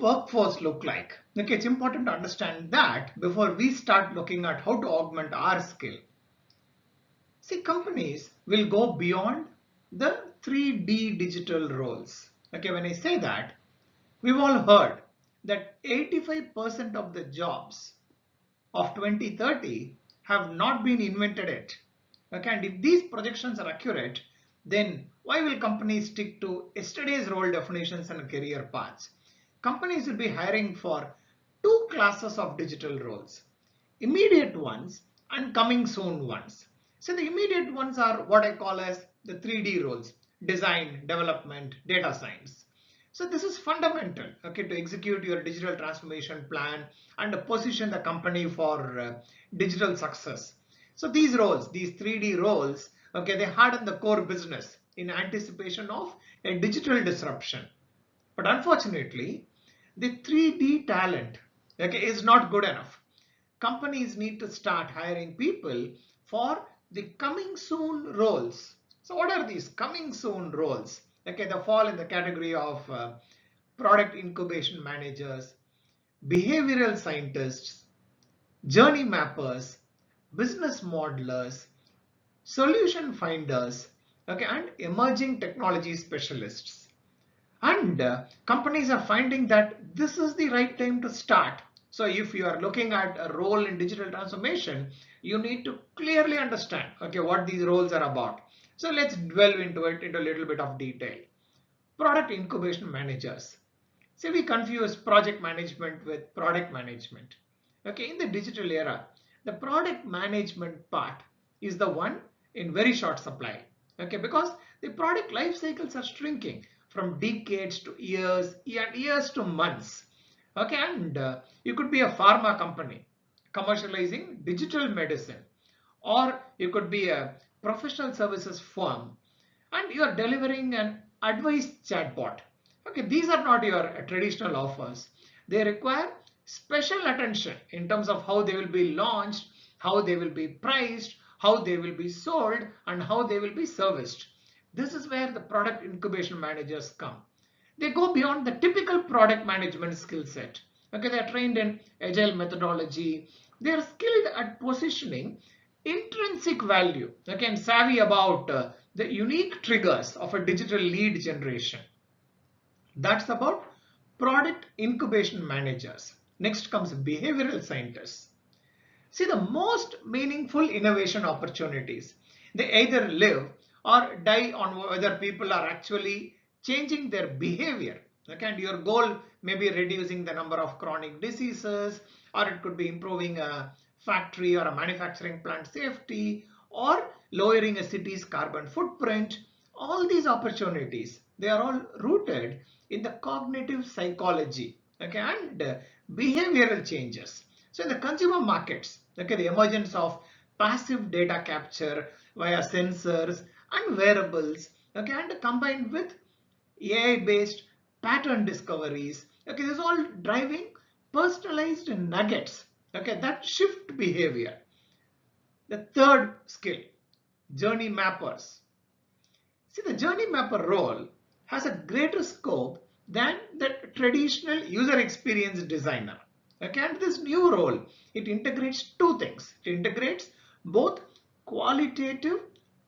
workforce look like? Okay, it's important to understand that before we start looking at how to augment our skill. See, companies will go beyond the 3D digital roles. Okay, when I say that, we've all heard that 85% of the jobs of 2030 have not been invented yet. Okay, and if these projections are accurate, then why will companies stick to yesterday's role definitions and career paths? Companies will be hiring for two classes of digital roles, immediate ones and coming soon ones. So the immediate ones are what I call as the 3D roles: design, development, data science. So this is fundamental, okay, to execute your digital transformation plan and to position the company for digital success. So these roles, these 3D roles, okay, they harden the core business in anticipation of a digital disruption. But unfortunately, the 3D talent, okay, is not good enough. Companies need to start hiring people for the coming soon roles. So what are these coming soon roles? Okay, they fall in the category of product incubation managers, behavioral scientists, journey mappers, business modelers, solution finders, okay, and emerging technology specialists. And companies are finding that this is the right time to start. So if you are looking at a role in digital transformation, you need to clearly understand, okay, what these roles are about. So let's delve into it into a little bit of detail. Product incubation managers. See, we confuse project management with product management. Okay, in the digital era, the product management part is the one in very short supply. Okay, because the product life cycles are shrinking from decades to years and years to months. Okay, and you could be a pharma company commercializing digital medicine, or you could be a professional services firm and you are delivering an advice chatbot. Okay, these are not your traditional offers. They require special attention in terms of how they will be launched, how they will be priced, how they will be sold, and how they will be serviced. This is where the product incubation managers come. They go beyond the typical product management skill set. Okay, they are trained in agile methodology. They are skilled at positioning intrinsic value, okay, and savvy about the unique triggers of a digital lead generation. That's about product incubation managers. Next comes behavioral scientists. See, the most meaningful innovation opportunities, they either live or die on whether people are actually changing their behavior. Okay, and your goal may be reducing the number of chronic diseases, or it could be improving a factory or a manufacturing plant safety, or lowering a city's carbon footprint. All these opportunities, they are all rooted in the cognitive psychology, okay, and behavioral changes. So in the consumer markets, okay, the emergence of passive data capture via sensors and wearables, okay, and combined with AI-based pattern discoveries, okay, this is all driving personalized nuggets, okay, that shift behavior. The third skill, journey mappers. See, the journey mapper role has a greater scope than the traditional user experience designer. Okay, and this new role, it integrates two things. It integrates both qualitative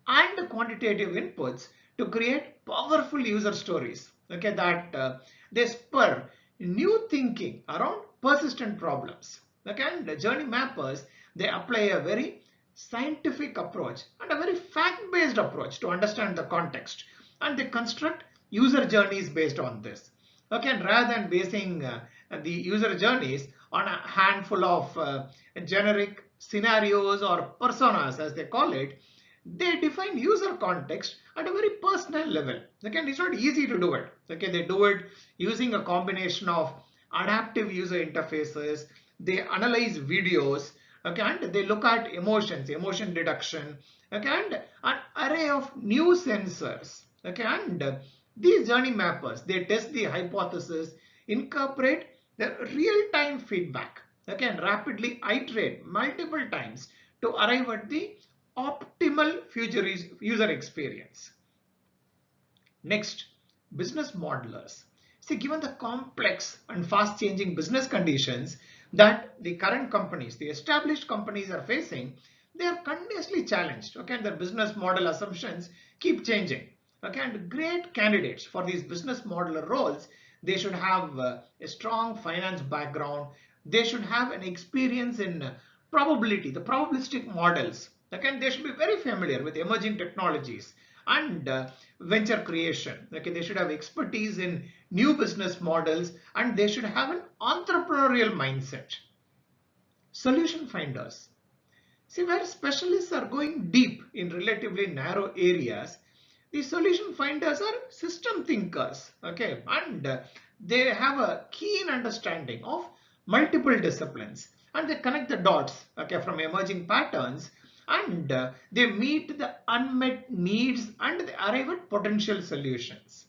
and quantitative inputs to create powerful user stories. Okay, that they spur new thinking around persistent problems. Okay, and the journey mappers, they apply a very scientific approach and a very fact-based approach to understand the context, and they construct user journeys based on this. Okay, and rather than basing the user journeys on a handful of generic scenarios or personas as they call it, they define user context at a very personal level. Okay, and it's not easy to do it. Okay, they do it using a combination of adaptive user interfaces. They analyze videos, okay, and they look at emotions, emotion detection, okay, and an array of new sensors, okay, and these journey mappers, they test the hypothesis, incorporate the real-time feedback, okay, and rapidly iterate multiple times to arrive at the optimal future user experience. Next, business modelers. See, given the complex and fast changing business conditions that the current companies, the established companies are facing, they are continuously challenged. Okay, and their business model assumptions keep changing. Okay, and great candidates for these business modeler roles, they should have a strong finance background. They should have an experience in probability, the probabilistic models. Okay, and they should be very familiar with emerging technologies and venture creation. Okay, they should have expertise in new business models and they should have an entrepreneurial mindset. Solution finders. See, where specialists are going deep in relatively narrow areas, the solution finders are system thinkers, okay, and they have a keen understanding of multiple disciplines and they connect the dots, okay, from emerging patterns and they meet the unmet needs and they arrive at potential solutions.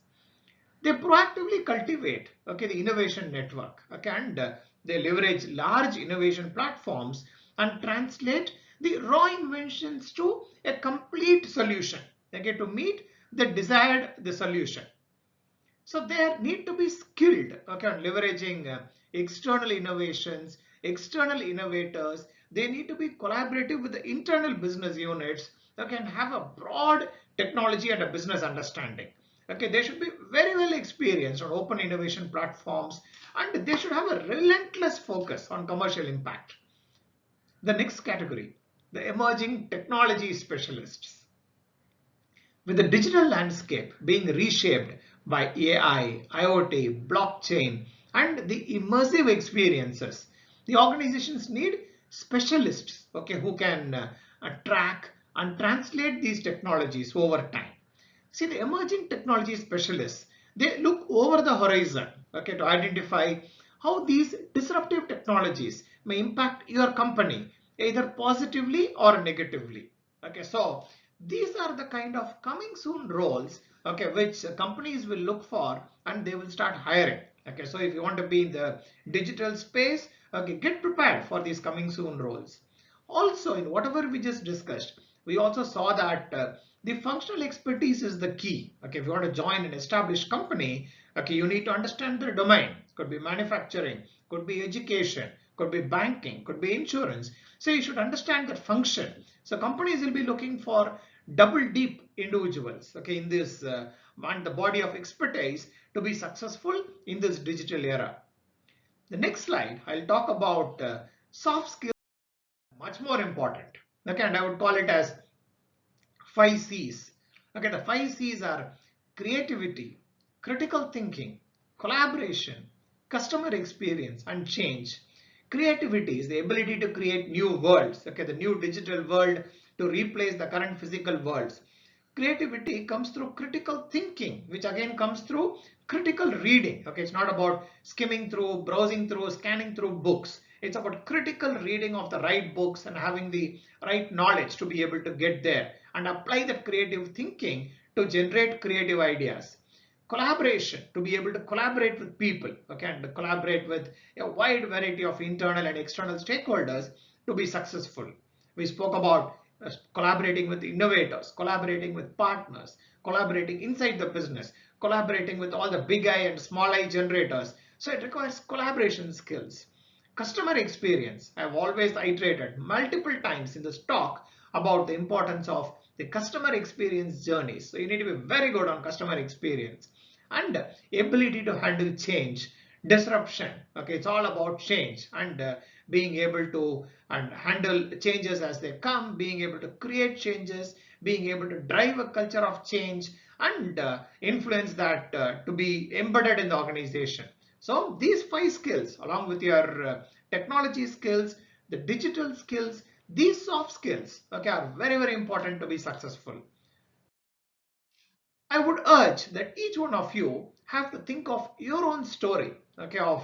They proactively cultivate, okay, the innovation network, okay, and they leverage large innovation platforms and translate the raw inventions to a complete solution, okay, to meet the desired the solution. So they need to be skilled, okay, on leveraging external innovations, external innovators. They need to be collaborative with the internal business units, okay, and have a broad technology and a business understanding. Okay, they should be very well experienced on open innovation platforms and they should have a relentless focus on commercial impact. The next category, the emerging technology specialists. With the digital landscape being reshaped by AI, IoT, blockchain, and the immersive experiences, the organizations need specialists, okay, who can track and translate these technologies over time. See, the emerging technology specialists, they look over the horizon, okay, to identify how these disruptive technologies may impact your company either positively or negatively. Okay, so these are the kind of coming soon roles, okay, which companies will look for and they will start hiring. Okay, so if you want to be in the digital space, okay, get prepared for these coming soon roles. Also, in whatever we just discussed, we also saw that the functional expertise is the key. Okay, if you want to join an established company, okay, you need to understand the domain. Could be manufacturing, could be education, could be banking, could be insurance. So you should understand that function. So companies will be looking for double deep individuals, okay, in this and the body of expertise to be successful in this digital era. The next slide, I'll talk about soft skills, much more important. Okay, and I would call it as 5 C's. Okay, the 5 C's are creativity, critical thinking, collaboration, customer experience, and change. Creativity is the ability to create new worlds, okay, the new digital world to replace the current physical worlds. Creativity comes through critical thinking, which again comes through critical reading. Okay, it's not about skimming through, browsing through, scanning through books. It's about critical reading of the right books and having the right knowledge to be able to get there and apply that creative thinking to generate creative ideas. Collaboration, to be able to collaborate with people, okay, and collaborate with a wide variety of internal and external stakeholders to be successful. We spoke about collaborating with innovators, collaborating with partners, collaborating inside the business, collaborating with all the big eye and small eye generators. So it requires collaboration skills. Customer experience. I've always iterated multiple times in this talk about the importance of the customer experience journeys. So you need to be very good on customer experience and ability to handle change, disruption. Okay, it's all about change and being able to and handle changes as they come, being able to create changes, being able to drive a culture of change and influence that to be embedded in the organization. So these 5 skills, along with your technology skills, the digital skills, these soft skills, okay, are very, very important to be successful. I would urge that each one of you have to think of your own story, okay, of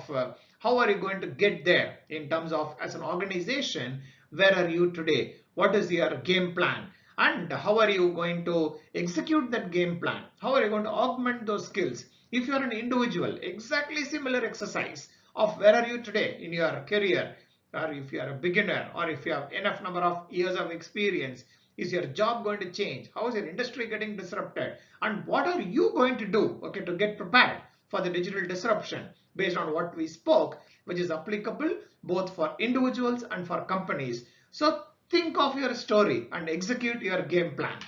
how are you going to get there in terms of as an organization, where are you today? What is your game plan? And how are you going to execute that game plan? How are you going to augment those skills? If you are an individual, exactly similar exercise of where are you today in your career, or if you are a beginner, or if you have enough number of years of experience, is your job going to change? How is your industry getting disrupted? And what are you going to do, okay, to get prepared for the digital disruption based on what we spoke, which is applicable both for individuals and for companies. So think of your story and execute your game plan.